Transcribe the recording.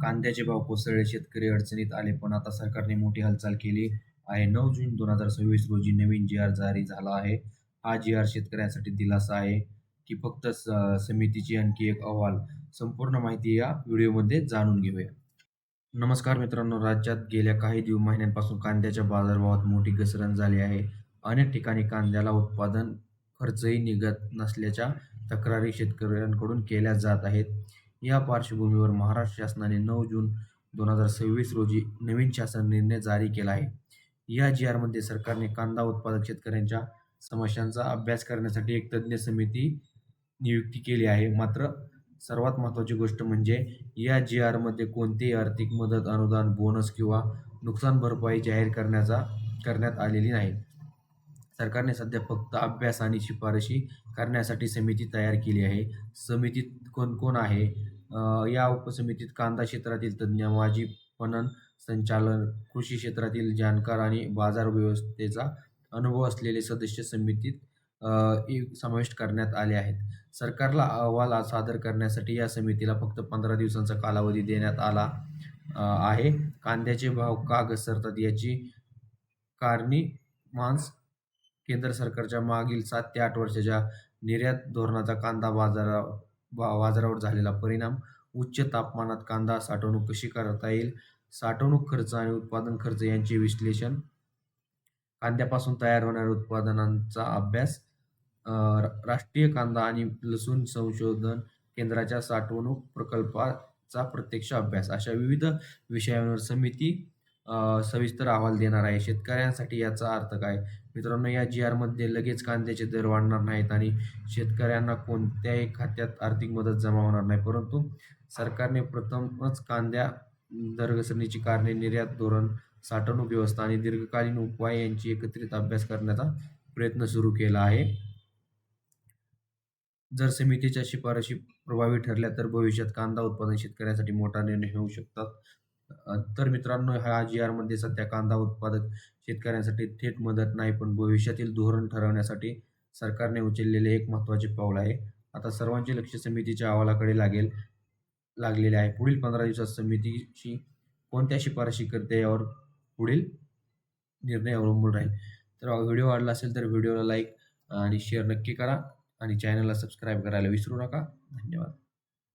कांद्याचे भाव कोसळले, शेतकरी अडचणीत आले, पण आता सरकारने मोठी हालचाल केली आहे. 9 जून 2026 रोजी नवीन जी-आर जारी झाला आहे. हा जी-आर शेतकऱ्यांसाठी दिलासा आहे की फक्त समितीची आणखी एक अहवाल? संपूर्ण माहिती या व्हिडिओमध्ये जाणून घेऊया. नमस्कार मित्रांनो, राज्यात गेल्या काही महिन्यांपासून कांद्याच्या बाजारभावात मोठी घसरण झाली आहे. अनेक ठिकाणी कांद्याला उत्पादन खर्चही निघत नसल्याच्या तक्रारी शेतकऱ्यांकडून केल्या जात आहेत. या पार्श्वभूमीवर महाराष्ट्र शासनाने 9 जून 2026 रोजी नवीन शासन निर्णय जारी केला आहे. या जी-आरमध्ये सरकारने कांदा उत्पादक शेतकऱ्यांच्या समस्यांचा अभ्यास करण्यासाठी एक तज्ज्ञ समिती नियुक्ती केली आहे. मात्र सर्वात महत्त्वाची गोष्ट म्हणजे या जी-आरमध्ये कोणतीही आर्थिक मदत, अनुदान, बोनस किंवा नुकसान भरपाई जाहीर करण्यात आलेली नाही. सरकारने सध्या फक्त अभ्यास आणि शिफारशी करण्यासाठी समिती तयार केली आहे. समितीत कोण-कोण आहे? या उपसमितीत कांदा क्षेत्रातील तज्ज्ञ, माजी पणन संचालक, कृषी क्षेत्रातील जाणकार आणि बाजार व्यवस्थेचा अनुभव असलेले सदस्य समितीत समाविष्ट करण्यात आले आहेत. सरकारला अहवाल सादर करण्यासाठी या समितीला फक्त 15 दिवसांचा कालावधी देण्यात आला आहे. कांद्याचे भाव का घसरतात याची कारणे केंद्र सरकारच्या मागील 7 ते 8 वर्षाच्या निर्यात धोरणाचा कांदा बाजारावर झालेला परिणाम, उच्च तापमानात कांदा साठवणूक कशी करता येईल, साठवणूक खर्च आणि उत्पादन खर्च यांचे विश्लेषण, कांद्यापासून तयार होणाऱ्या उत्पादनांचा अभ्यास, राष्ट्रीय कांदा आणि लसूण संशोधन केंद्राच्या साठवणूक प्रकल्पाचा प्रत्यक्ष अभ्यास, अशा विविध विषयांवर समिती सविस्तर अहवाल देणार आहे. शेतकऱ्यांसाठी याचा अर्थ काय? मित्रांनो, या जी-आरमध्ये लगेच कांद्याचे दर वाढणार नाहीत आणि शेतकऱ्यांना कोणत्याही खात्यात आर्थिक मदत जमा होणार नाही. परंतु सरकारने प्रथमच कांद्या दर घसरणीची कारणे, निर्यात धोरण, साठवणूक व्यवस्था आणि दीर्घकालीन उपाय यांची एकत्रित अभ्यास करण्याचा प्रयत्न सुरू केला आहे. जर समितीच्या शिफारशी प्रभावी ठरल्या तर भविष्यात कांदा उत्पादन शेतकऱ्यांसाठी मोठा निर्णय होऊ शकतात. तर मित्रांनो, ह्या जी-आरमध्ये सध्या कांदा उत्पादक शेतकऱ्यांसाठी थेट मदत नाही, पण भविष्यातील धोरण ठरवण्यासाठी सरकारने उचललेले एक महत्त्वाचे पाऊल आहे. आता सर्वांचे लक्ष समितीच्या अहवालाकडे लागलेले आहे. पुढील 15 दिवसात समितीची कोणत्या शिफारशी करते यावर पुढील निर्णय अवलंबून राहील. तर व्हिडिओ आवडला असेल तर व्हिडिओला लाईक आणि शेअर नक्की करा आणि चॅनलला सबस्क्राईब करायला विसरू नका. धन्यवाद.